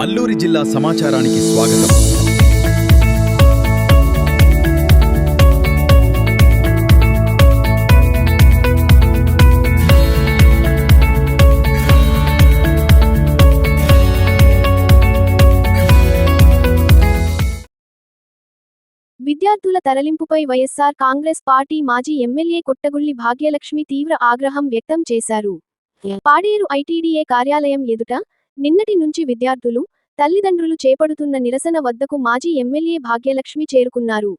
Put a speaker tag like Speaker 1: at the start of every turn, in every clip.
Speaker 1: అల్లూరి జిల్లా సమాచారానికి స్వాగతం.
Speaker 2: విద్యార్థుల తరలింపుపై వైఎస్ఆర్ కాంగ్రెస్ పార్టీ మాజీ ఎమ్మెల్యే కొట్టగుళ్లి భాగ్యలక్ష్మి తీవ్ర ఆగ్రహం వ్యక్తం చేశారు. పాడేరు ఐటీడీఏ కార్యాలయం ఎదుట నిన్నటి నుంచి విద్యార్థులు, తల్లిదండ్రులు చేపడుతున్న నిరసన వద్దకు మాజీ ఎమ్మెల్యే భాగ్యలక్ష్మి చేరుకున్నారు.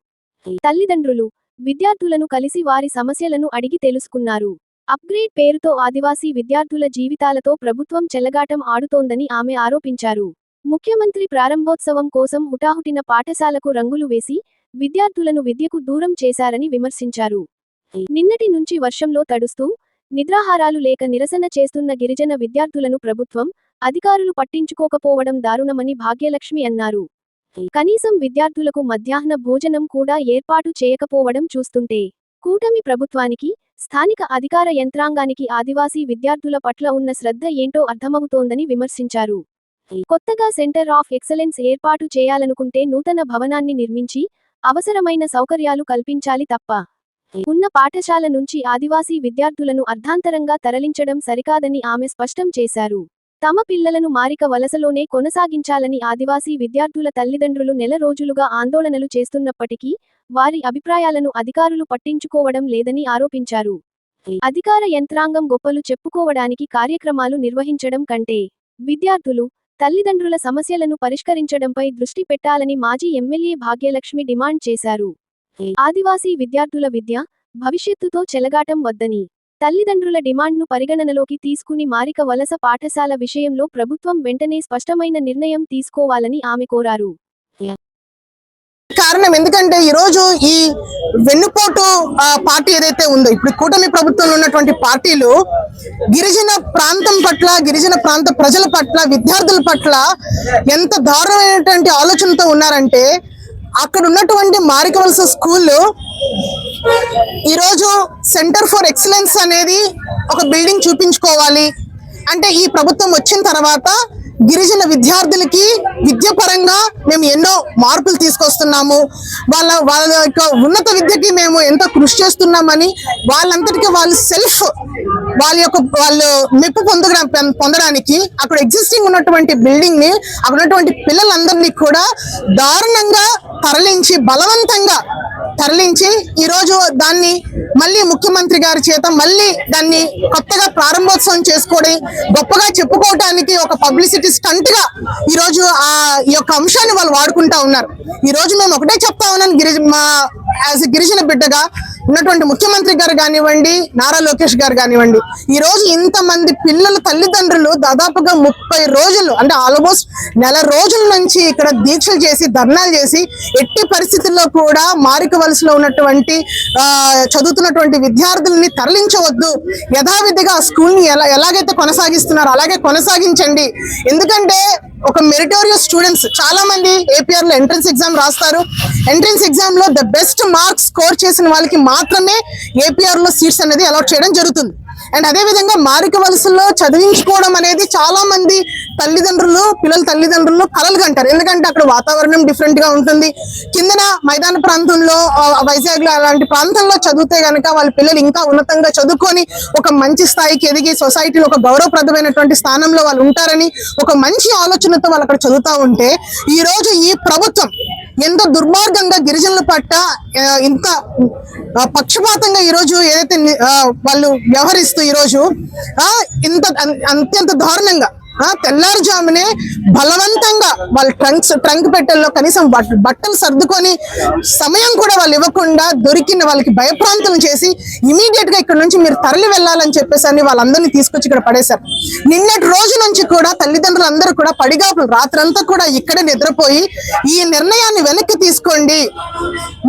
Speaker 2: తల్లిదండ్రులు, విద్యార్థులను కలిసి వారి సమస్యలను అడిగి తెలుసుకున్నారు. అప్గ్రేడ్ పేరుతో ఆదివాసీ విద్యార్థుల జీవితాలతో ప్రభుత్వం చెలగాటం ఆడుతోందని ఆమె ఆరోపించారు. ముఖ్యమంత్రి ప్రారంభోత్సవం కోసం హుటాహుటిన పాఠశాలకు రంగులు వేసి విద్యార్థులను విద్యకు దూరం చేశారని విమర్శించారు. నిన్నటి నుంచి వర్షంలో తడుస్తూ, నిద్రాహారాలు లేక నిరసన చేస్తున్న గిరిజన విద్యార్థులను ప్రభుత్వం, అధికారులు పట్టించుకోకపోవడం దారుణమని భాగ్యలక్ష్మి అన్నారు. కనీసం విద్యార్థులకు మధ్యాహ్న భోజనం కూడా ఏర్పాటు చేయకపోవడం చూస్తుంటే కూటమి ప్రభుత్వానికి, స్థానిక అధికార యంత్రాంగానికి ఆదివాసీ విద్యార్థుల పట్ల ఉన్న శ్రద్ధ ఏంటో అర్థమవుతోందని విమర్శించారు. కొత్తగా సెంటర్ ఆఫ్ ఎక్సలెన్స్ ఏర్పాటు చేయాలనుకుంటే నూతన భవనాన్ని నిర్మించి అవసరమైన సౌకర్యాలు కల్పించాలి తప్ప ఉన్న పాఠశాల నుంచి ఆదివాసీ విద్యార్థులను అర్ధాంతరంగా తరలించడం సరికాదని ఆమె స్పష్టం చేశారు. తమ పిల్లలను మారిక వలసలోనే కొనసాగించాలని ఆదివాసీ విద్యార్థుల తల్లిదండ్రులు నెల రోజులుగా ఆందోళనలు చేస్తున్నప్పటికీ వారి అభిప్రాయాలను అధికారులు పట్టించుకోవడం లేదని ఆరోపించారు. అధికార యంత్రాంగం గొప్పలు చెప్పుకోవడానికి కార్యక్రమాలు నిర్వహించడం కంటే విద్యార్థులు, తల్లిదండ్రుల సమస్యలను పరిష్కరించడంపై దృష్టి పెట్టాలని మాజీ ఎమ్మెల్యే భాగ్యలక్ష్మి డిమాండ్ చేశారు. ఆదివాసీ విద్యార్థుల విద్య, భవిష్యత్తుతో చెలగాటం వద్దని, తల్లిదండ్రుల డిమాండ్ను పరిగణనలోకి తీసుకుని మారిక వలస పాఠశాల విషయంలో ప్రభుత్వం వెంటనే స్పష్టమైన నిర్ణయం తీసుకోవాలని ఆమె కోరారు.
Speaker 3: కారణం ఎందుకంటే ఈరోజు ఈ వెన్నుపోటు పార్టీ ఏదైతే ఉందో, ఇప్పుడు కూటమి ప్రభుత్వంలో ఉన్నటువంటి పార్టీలు గిరిజన ప్రాంతం పట్ల, గిరిజన ప్రాంత ప్రజల పట్ల, విద్యార్థుల పట్ల ఎంత దారుణమైనటువంటి ఆలోచనతో ఉన్నారంటే, అక్కడ ఉన్నటువంటి మారిక వలస స్కూల్లో ఈరోజు సెంటర్ ఫర్ ఎక్సలెన్స్ అనేది ఒక బిల్డింగ్ చూపించుకోవాలి అంటే, ఈ ప్రభుత్వం వచ్చిన తర్వాత గిరిజన విద్యార్థులకి విద్య పరంగా మేము ఎన్నో మార్పులు తీసుకొస్తున్నాము, వాళ్ళ యొక్క ఉన్నత విద్యకి మేము ఎంతో కృషి చేస్తున్నామని వాళ్ళంతటికీ వాళ్ళు మెప్పు పొందడానికి అక్కడ ఎగ్జిస్టింగ్ ఉన్నటువంటి బిల్డింగ్ ని, అక్కడ ఉన్నటువంటి పిల్లలందరినీ కూడా దారుణంగా బలవంతంగా తరలించి ఈరోజు దాన్ని మళ్ళీ ముఖ్యమంత్రి గారి చేత మళ్ళీ దాన్ని కొత్తగా ప్రారంభోత్సవం చేసుకోవడం, గొప్పగా చెప్పుకోవడానికి ఒక పబ్లిసిటీ స్టంట్ గా ఈరోజు ఈ యొక్క అంశాన్ని వాళ్ళు వాడుకుంటా ఉన్నారు. ఈ రోజు మేము ఒకటే చెప్తా ఉన్నాను, యాజ్ ఎ గిరిజన బిడ్డగా ఉన్నటువంటి ముఖ్యమంత్రి గారు కానివ్వండి, నారా లోకేష్ గారు కానివ్వండి, ఈ రోజు ఇంతమంది పిల్లల తల్లిదండ్రులు దాదాపుగా 30 రోజులు అంటే ఆల్మోస్ట్ నెల రోజుల నుంచి ఇక్కడ దీక్షలు చేసి, ధర్నాలు చేసి, ఎట్టి పరిస్థితుల్లో కూడా మారిక వలసలో ఉన్నటువంటి చదువుతున్నటువంటి విద్యార్థుల్ని తరలించవద్దు, యథావిధిగా ఆ స్కూల్ ని ఎలాగైతే కొనసాగిస్తున్నారో అలాగే కొనసాగించండి. ఎందుకంటే ఒక మెరిటోరియస్ స్టూడెంట్స్ చాలా మంది ఏపీఆర్ లో ఎంట్రన్స్ ఎగ్జామ్ రాస్తారు. ఎంట్రన్స్ ఎగ్జామ్ లో ద బెస్ట్ మార్క్స్ స్కోర్ చేసిన వాళ్ళకి మాత్రమే ఏపీఆర్ లో సీట్స్ అనేది అలాట్ చేయడం జరుగుతుంది. అండ్ అదే విధంగా మారిక వలసలో చదివించుకోవడం అనేది చాలా మంది పిల్లల తల్లిదండ్రులు కలలు కంటారు. ఎందుకంటే అక్కడ వాతావరణం డిఫరెంట్ గా ఉంటుంది. కిందన మైదాన ప్రాంతంలో, వైజాగ్ లో అలాంటి ప్రాంతంలో చదివితే గనక వాళ్ళ పిల్లలు ఇంకా ఉన్నతంగా చదువుకొని ఒక మంచి స్థాయికి ఎదిగి సొసైటీలో ఒక గౌరవప్రదమైనటువంటి స్థానంలో వాళ్ళు ఉంటారని ఒక మంచి ఆలోచనతో వాళ్ళు అక్కడ చదువుతా ఉంటే, ఈ రోజు ఈ ప్రభుత్వం ఎంతో దుర్మార్గంగా గిరిజనుల పట్ల ఇంత పక్షపాతంగా ఈరోజు ఏదైతే వాళ్ళు వ్యవహరిస్తూ ఈరోజు అత్యంత దారుణంగా తెల్లారుజామునే బలవంతంగా వాళ్ళ ట్రంక్ పెట్టెల్లో కనీసం బట్టలు సర్దుకొని సమయం కూడా వాళ్ళు ఇవ్వకుండా దొరికిన వాళ్ళకి భయప్రాంతం చేసి ఇమీడియట్ గా ఇక్కడ నుంచి మీరు తరలి వెళ్ళాలని చెప్పేసి అని వాళ్ళందరినీ తీసుకొచ్చి ఇక్కడ పడేశారు. నిన్నటి రోజు నుంచి కూడా తల్లిదండ్రులు అందరూ కూడా పడిగాపులు రాత్రంతా కూడా ఇక్కడే నిద్రపోయి ఈ నిర్ణయాన్ని వెనక్కి తీసుకోండి,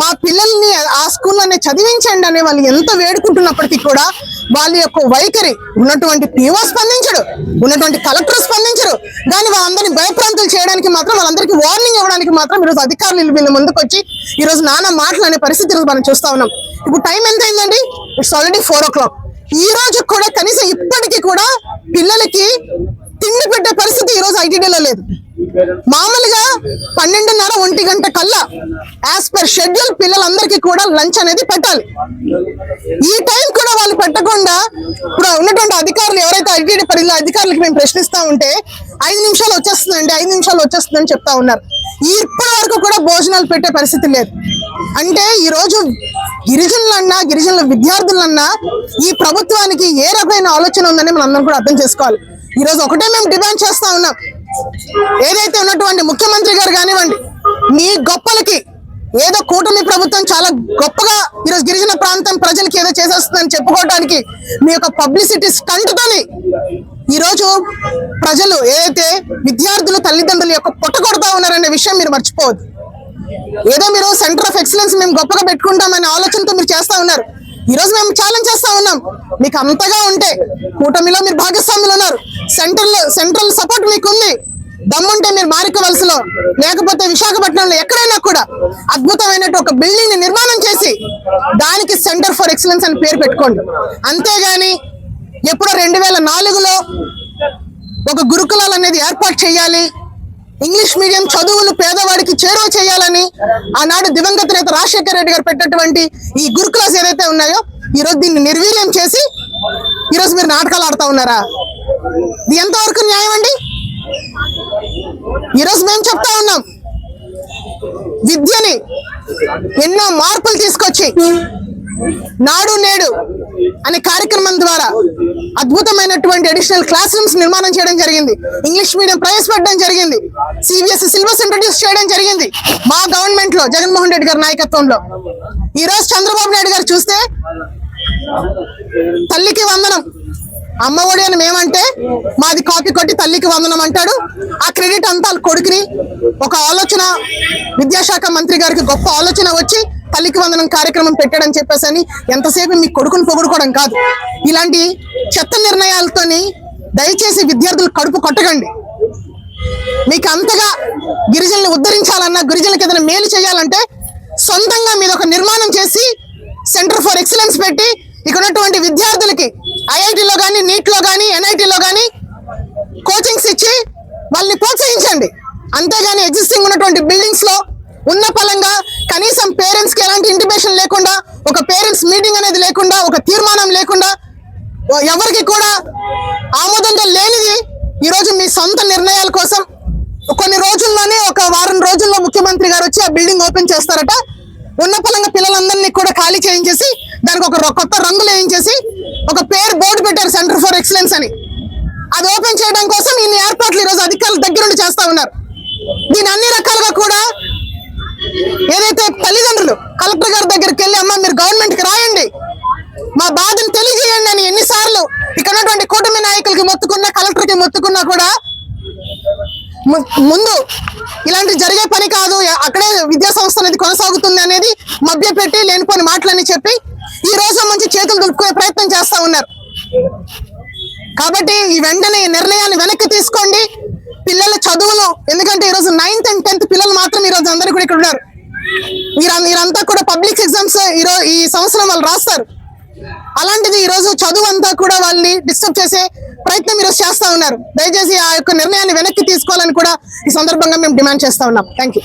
Speaker 3: మా పిల్లల్ని ఆ స్కూల్లోనే చదివించండి అని వాళ్ళు ఎంత వేడుకుంటున్నప్పటికీ కూడా వాళ్ళ యొక్క వైఖరి, ఉన్నటువంటి పీఓ స్పందించడు, ఉన్నటువంటి కలెక్టర్ స్పందించరు, కానీ వాళ్ళందరినీ భయప్రాంతులు చేయడానికి మాత్రం, వాళ్ళందరికీ వార్నింగ్ ఇవ్వడానికి మాత్రం ఈరోజు అధికారులు వీళ్ళ ముందుకు వచ్చి ఈరోజు నానా మాటలనే పరిస్థితి మనం చూస్తా ఉన్నాం. ఇప్పుడు టైం ఎంత అయిందండి? It's already 4 o'clock. ఈ రోజు కూడా కనీసం ఇప్పటికీ కూడా పిల్లలకి తిండి పెట్టే పరిస్థితి ఈ రోజు ఐటీడీలో లేదు. మామూలుగా 12:30 1 గంట కల్లా యాజ్ పర్ షెడ్యూల్ పిల్లలందరికీ కూడా లంచ్ అనేది పెట్టాలి. ఈ టైం కూడా వాళ్ళు పెట్టకుండా ఇప్పుడు ఉన్నటువంటి అధికారులు ఎవరైతే ఐటీడీ పరిధిలో అధికారులకు మేము ప్రశ్నిస్తా ఉంటే 5 నిమిషాలు వచ్చేస్తుందండి 5 నిమిషాలు వచ్చేస్తుందని చెప్తా ఉన్నారు. ఇప్పటి వరకు కూడా భోజనాలు పెట్టే పరిస్థితి లేదు. అంటే ఈ రోజు గిరిజనుల విద్యార్థులన్నా ఈ ప్రభుత్వానికి ఏ రకమైన ఆలోచన ఉందని మనం అందరం కూడా అర్థం చేసుకోవాలి. ఈ రోజు ఒకటే మేము డిమాండ్ చేస్తా ఉన్నాం, ఏదైతే ఉన్నటువంటి ముఖ్యమంత్రి గారు కానివ్వండి, మీ గొప్పలకి ఏదో కూటమి ప్రభుత్వం చాలా గొప్పగా ఈరోజు గిరిజన ప్రాంతం ప్రజలకి ఏదో చేసేస్తుందని చెప్పుకోవడానికి మీ యొక్క పబ్లిసిటీ స్టంట్తోని ఈరోజు ప్రజలు ఏదైతే విద్యార్థులు తల్లిదండ్రుల యొక్క పొట్ట కొడతా ఉన్నారనే విషయం మీరు మర్చిపోవద్దు. ఏదో మీరు సెంటర్ ఆఫ్ ఎక్సలెన్స్ మేము గొప్పగా పెట్టుకుంటామనే ఆలోచనతో మీరు చేస్తా ఉన్నారు. ఈ రోజు మేము ఛాలెంజ్ చేస్తా ఉన్నాం, మీకు అంతగా ఉంటే కూటమిలో మీరు భాగస్వాములు ఉన్నారు, సెంట్రల్ సపోర్ట్ మీకు ఉంది, దమ్ముంటే మీరు మారికవలసలో లేకపోతే విశాఖపట్నంలో ఎక్కడైనా కూడా అద్భుతమైనట్టు ఒక బిల్డింగ్ ని నిర్మాణం చేసి దానికి సెంటర్ ఫర్ ఎక్సలెన్స్ అని పేరు పెట్టుకోండి. అంతేగాని ఎప్పుడో 2004లో ఒక గురుకులాలు అనేది ఏర్పాటు చేయాలి, ఇంగ్లీష్ మీడియం చదువులు పేదవాడికి చేరువ చేయాలని ఆనాడు దివంగత నేత రాజశేఖర రెడ్డి గారు పెట్టినటువంటి ఈ గురుకులాస్ ఏదైతే ఉన్నాయో ఈరోజు దీన్ని నిర్వీర్యం చేసి ఈరోజు మీరు నాటకాలు ఆడుతా ఉన్నారా? ఇది ఎంతవరకు న్యాయం అండి? ఈరోజు మేము చెప్తా ఉన్నాం, విద్యని ఎన్నో మార్పులు తీసుకొచ్చి నాడు నేడు అనే కార్యక్రమం ద్వారా అద్భుతమైనటువంటి అడిషనల్ క్లాస్ రూమ్స్ నిర్మాణం చేయడం జరిగింది, ఇంగ్లీష్ మీడియం ప్రవేశపెట్టడం జరిగింది, సిబిఎస్ఈ సిలబస్ ఇంట్రొడ్యూస్ చేయడం జరిగింది మా గవర్నమెంట్ లో జగన్మోహన్ రెడ్డి గారి నాయకత్వంలో. ఈ రోజు చంద్రబాబు నాయుడు గారు చూస్తే తల్లికి వందనం అమ్మ ఒడి అని మేమంటే మాది కాపీ కొట్టి తల్లికి వందనం అంటాడు. ఆ క్రెడిట్ అంతా కొడుకుని ఒక ఆలోచన విద్యాశాఖ మంత్రి గారికి గొప్ప ఆలోచన వచ్చి తల్లికి వందనం కార్యక్రమం పెట్టాడని చెప్పేసి అని ఎంతసేపు మీ కొడుకుని పొగుడుకోవడం కాదు. ఇలాంటి చెత్త నిర్ణయాలతోని దయచేసి విద్యార్థులు కడుపు కొట్టకండి. మీకు అంతగా గిరిజనులు ఉద్ధరించాలన్నా గిరిజనులకు ఏదైనా మేలు చేయాలంటే సొంతంగా మీరు ఒక నిర్మాణం చేసి సెంటర్ ఫర్ ఎక్సలెన్స్ పెట్టి ఇక్కడ ఉన్నటువంటి విద్యార్థులకి ఐఐటీలో కానీ నీట్లో కానీ ఎన్ఐటీలో కానీ కోచింగ్స్ ఇచ్చి వాళ్ళని ప్రోత్సహించండి. అంతేగాని ఎగ్జిస్టింగ్ ఉన్నటువంటి బిల్డింగ్స్ లో ఉన్న పలంగా కనీసం పేరెంట్స్ కి ఎలాంటి ఇంటిమేషన్ లేకుండా, ఒక పేరెంట్స్ మీటింగ్ అనేది లేకుండా, ఒక తీర్మానం లేకుండా, ఎవరికి కూడా ఆమోదంగా లేనిది ఈరోజు మీ సొంత నిర్ణయాల కోసం కొన్ని రోజుల్లోనే ఒక వారం రోజుల్లో ముఖ్యమంత్రి గారు వచ్చి ఆ బిల్డింగ్ ఓపెన్ చేస్తారట. ఉన్న పలంగా పిల్లలందరినీ కూడా ఖాళీ చేయించేసి దానికి ఒక కొత్త రంగులు వేయించేసి ఒక పేరు బోర్డు పెట్టారు సెంటర్ ఫర్ ఎక్సలెన్స్ అని. అది ఓపెన్ చేయడం కోసం ఇన్ని ఏర్పాట్లు ఈరోజు అధికారులు దగ్గరుండి చేస్తా ఉన్నారు. దీని అన్ని రకాలుగా కూడా ఏదైతే తల్లిదండ్రులు కలెక్టర్ గారి దగ్గరికి వెళ్ళి అమ్మ మీరు గవర్నమెంట్ కి రాయండి, మా బాధను తెలియజేయండి అని ఎన్నిసార్లు ఇక్కడ ఉన్నటువంటి కూటమి నాయకులకి మొత్తుకున్నా కలెక్టర్ కి మొత్తుకున్నా కూడా ముందు ఇలాంటి జరిగే పని కాదు, అక్కడే విద్యా సంస్థ అనేది కొనసాగుతుంది అనేది మభ్యపెట్టి లేనిపోని మాటలని చెప్పి ఈ రోజు మంచి చేతులు దులుపుకునే ప్రయత్నం చేస్తా ఉన్నారు. కాబట్టి ఈ వెంటనే ఈ నిర్ణయాన్ని వెనక్కి తీసుకోండి. పిల్లల చదువులు, ఎందుకంటే ఈరోజు 9th and 10th పిల్లలు మాత్రం ఈరోజు అందరూ కూడా ఇక్కడ ఉన్నారు. మీరంతా కూడా పబ్లిక్ ఎగ్జామ్స్ ఈ సంవత్సరం వాళ్ళు రాస్తారు. అలాంటిది ఈరోజు చదువు అంతా కూడా వాళ్ళని డిస్టర్బ్ చేసే ప్రయత్నం ఈరోజు చేస్తా ఉన్నారు. దయచేసి ఆ యొక్క నిర్ణయాన్ని వెనక్కి తీసుకోవాలని కూడా ఈ సందర్భంగా మేము డిమాండ్ చేస్తా ఉన్నాం. Thank you.